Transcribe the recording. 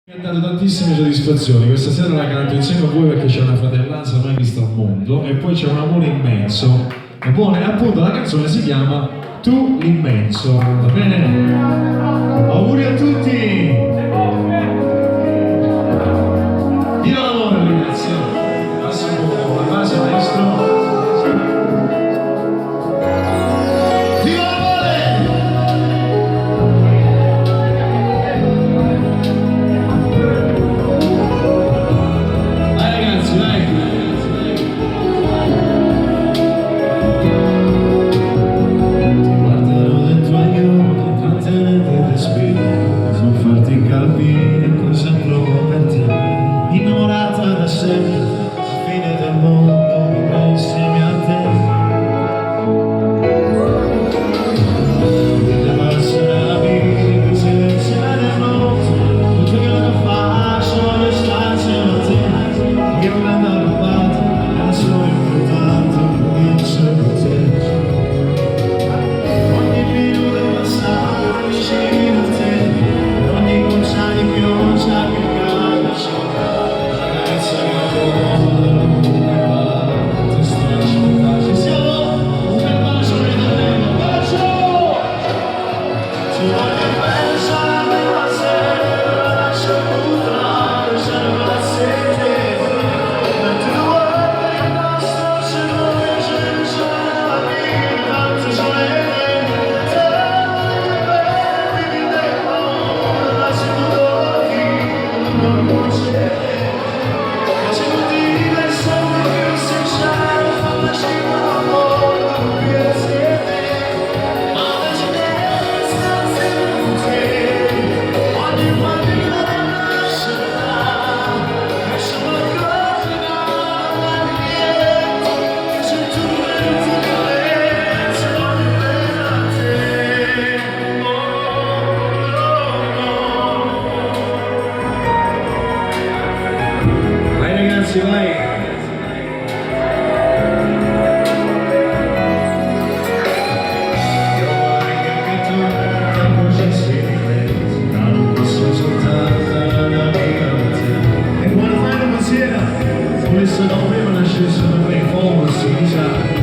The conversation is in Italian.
Mi ha dato tantissime soddisfazioni, questa sera la canto insieme a voi perché c'è una fratellanza mai vista al mondo e poi c'è un amore immenso. Appunto la canzone si chiama Tu l'immenso, va bene? Auguri a tutti! Viva l'amore ragazzi! Passa un po' la base maestro. Capire cosa provo per te, innamorata da sempre, alla fine del mondo vivrò insieme a te. Devo essere la vita, il silenzio del mondo, tutto quello che faccio, le stanze a te, che non mi hanno rubato, è solo importante, comincio con te. Ogni minuto passato vicino a te, ogni goccia di pioggia che cade sopra la carezza che vuole ti sto ascoltando. Ci siamo? Un bel bacio, ridate un bacio! Ci voglio pensare a me la sera, la lascio buttare, se non la sete. Non ti vuoi per il nostro, se non invece c'è la vita, tanto solene. Vai! Io vorrei che anche tu t'accorgessi di me, ma non posso soltanto la mia vita con te. E quando fai una sera, come se non prima nascesse da me, forse, chissà.